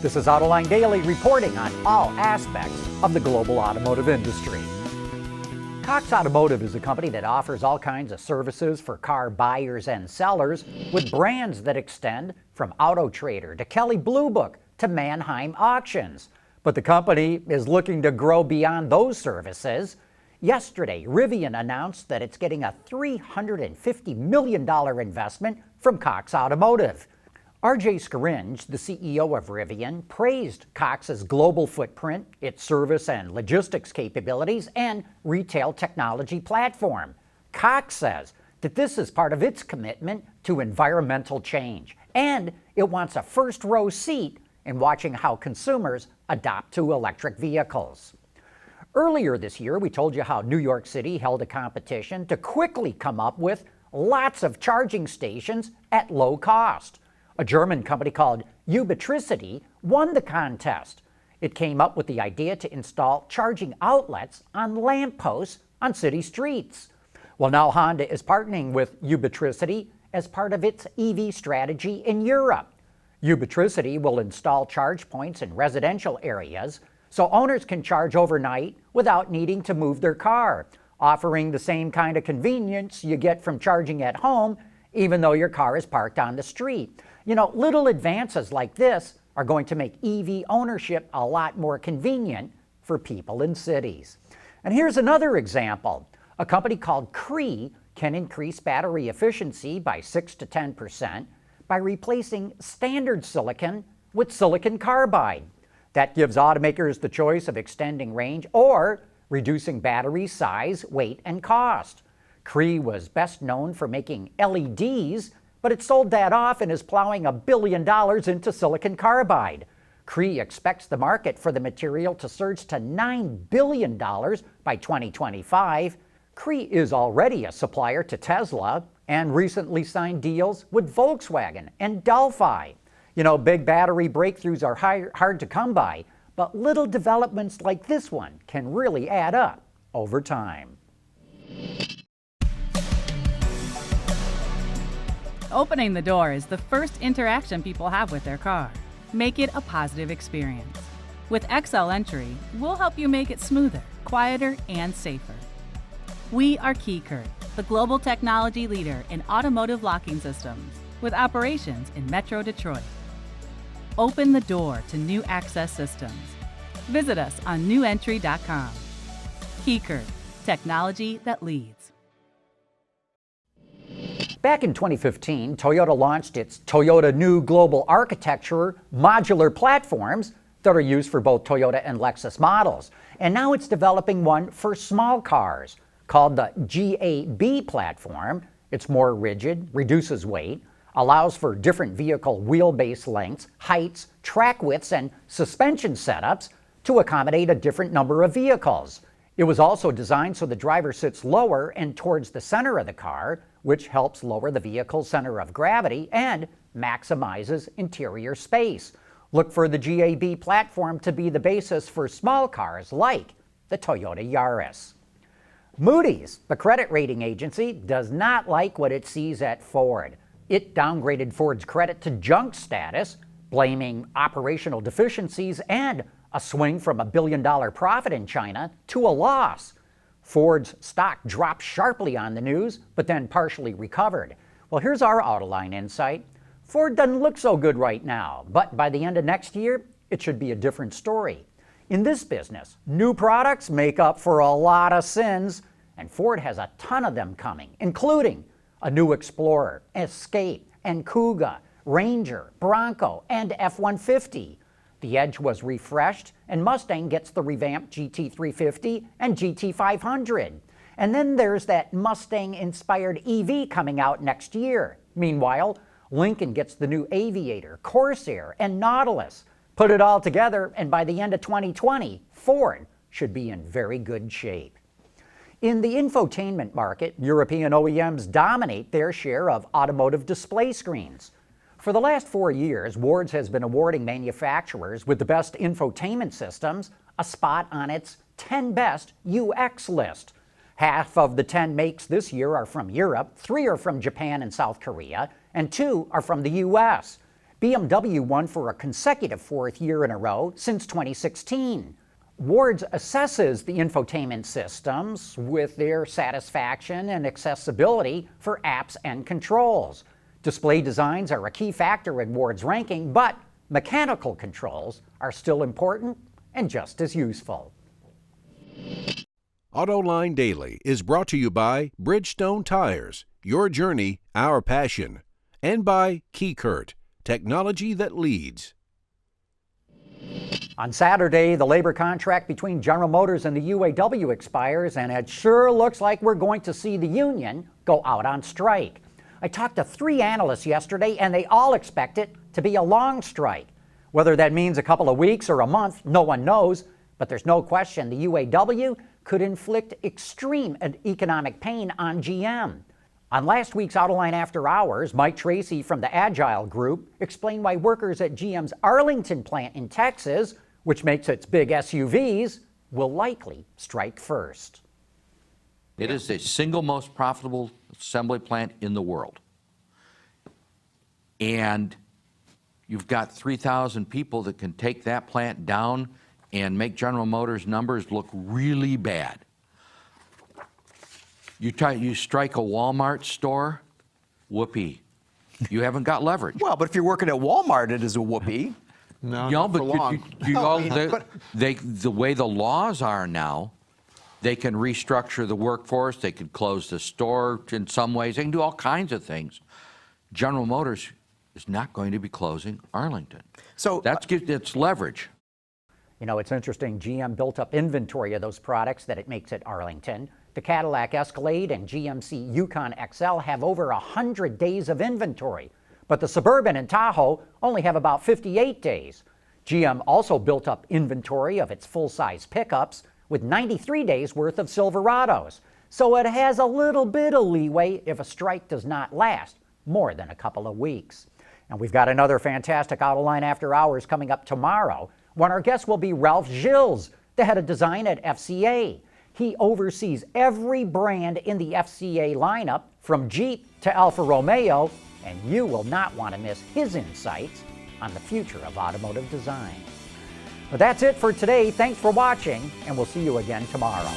This is Autoline Daily, reporting on all aspects of the global automotive industry. Cox Automotive is a company that offers all kinds of services for car buyers and sellers with brands that extend from Auto Trader to Kelley Blue Book to Manheim Auctions. But the company is looking to grow beyond those services. Yesterday, Rivian announced that it's getting a $350 million investment from Cox Automotive. R.J. Scaringe, the CEO of Rivian, praised Cox's global footprint, its service and logistics capabilities, and retail technology platform. Cox says that this is part of its commitment to environmental change, and it wants a first-row seat in watching how consumers adopt to electric vehicles. Earlier this year, we told you how New York City held a competition to quickly come up with lots of charging stations at low cost. A German company called Ubitricity won the contest. It came up with the idea to install charging outlets on lampposts on city streets. Well, now Honda is partnering with Ubitricity as part of its EV strategy in Europe. Ubitricity will install charge points in residential areas so owners can charge overnight without needing to move their car, offering the same kind of convenience you get from charging at home, even though your car is parked on the street. You know, little advances like this are going to make EV ownership a lot more convenient for people in cities. And here's another example. A company called Cree can increase battery efficiency by 6 to 10% by replacing standard silicon with silicon carbide. That gives automakers the choice of extending range or reducing battery size, weight, and cost. Cree was best known for making LEDs, but it sold that off and is plowing $1 billion into silicon carbide. Cree expects the market for the material to surge to $9 billion by 2025. Cree is already a supplier to Tesla and recently signed deals with Volkswagen and Delphi. You know, big battery breakthroughs are hard to come by, but little developments like this one can really add up over time. Opening the door is the first interaction people have with their car. Make it a positive experience. With XL Entry, we'll help you make it smoother, quieter, and safer. We are KeyCurt, the global technology leader in automotive locking systems, with operations in Metro Detroit. Open the door to new access systems. Visit us on newentry.com. KeyCurt, technology that leads. Back in 2015, Toyota launched its Toyota New Global Architecture modular platforms that are used for both Toyota and Lexus models. And now it's developing one for small cars called the GAB platform. It's more rigid, reduces weight, allows for different vehicle wheelbase lengths, heights, track widths, and suspension setups to accommodate a different number of vehicles. It was also designed so the driver sits lower and towards the center of the car, which helps lower the vehicle's center of gravity and maximizes interior space. Look for the GAB platform to be the basis for small cars like the Toyota Yaris. Moody's, the credit rating agency, does not like what it sees at Ford. It downgraded Ford's credit to junk status, blaming operational deficiencies and a swing from $1 billion profit in China to a loss. Ford's stock dropped sharply on the news, but then partially recovered. Well, here's our Autoline insight. Ford doesn't look so good right now, but by the end of next year, it should be a different story. In this business, new products make up for a lot of sins, and Ford has a ton of them coming, including a new Explorer, Escape, and Kuga, Ranger, Bronco, and F-150. The Edge was refreshed, and Mustang gets the revamped GT350 and GT500. And then there's that Mustang-inspired EV coming out next year. Meanwhile, Lincoln gets the new Aviator, Corsair, and Nautilus. Put it all together, and by the end of 2020, Ford should be in very good shape. In the infotainment market, European OEMs dominate their share of automotive display screens. For the last 4 years, Wards has been awarding manufacturers with the best infotainment systems a spot on its 10 best UX list. Half of the 10 makes this year are from Europe, 3 are from Japan and South Korea, and 2 are from the US. BMW won for a consecutive fourth year in a row since 2016. Wards assesses the infotainment systems with their satisfaction and accessibility for apps and controls. Display designs are a key factor in Ward's ranking, but mechanical controls are still important and just as useful. Autoline Daily is brought to you by Bridgestone Tires, your journey, our passion, and by KeyCurt, technology that leads. On Saturday, the labor contract between General Motors and the UAW expires, and it sure looks like we're going to see the union go out on strike. I talked to 3 analysts yesterday, and they all expect it to be a long strike. Whether that means a couple of weeks or a month, no one knows, but there's no question the UAW could inflict extreme economic pain on GM. On last week's Autoline After Hours, Mike Tracy from the Agile Group explained why workers at GM's Arlington plant in Texas, which makes its big SUVs, will likely strike first. It is the single most profitable assembly plant in the world. And you've got 3,000 people that can take that plant down and make General Motors' numbers look really bad. You strike a Walmart store, whoopee. You haven't got leverage. Well, but if you're working at Walmart, it is a whoopee. No, but the way the laws are now, they can restructure the workforce, they can close the store in some ways, they can do all kinds of things. General Motors is not going to be closing Arlington. So it's leverage. You know, it's interesting, GM built up inventory of those products that it makes at Arlington. The Cadillac Escalade and GMC Yukon XL have over 100 days of inventory, but the Suburban and Tahoe only have about 58 days. GM also built up inventory of its full-size pickups with 93 days worth of Silverados, so it has a little bit of leeway if a strike does not last more than a couple of weeks. And we've got another fantastic Autoline After Hours coming up tomorrow, when our guest will be Ralph Gilles, the head of design at FCA. He oversees every brand in the FCA lineup, from Jeep to Alfa Romeo, and you will not want to miss his insights on the future of automotive design. But that's it for today. Thanks for watching, and we'll see you again tomorrow.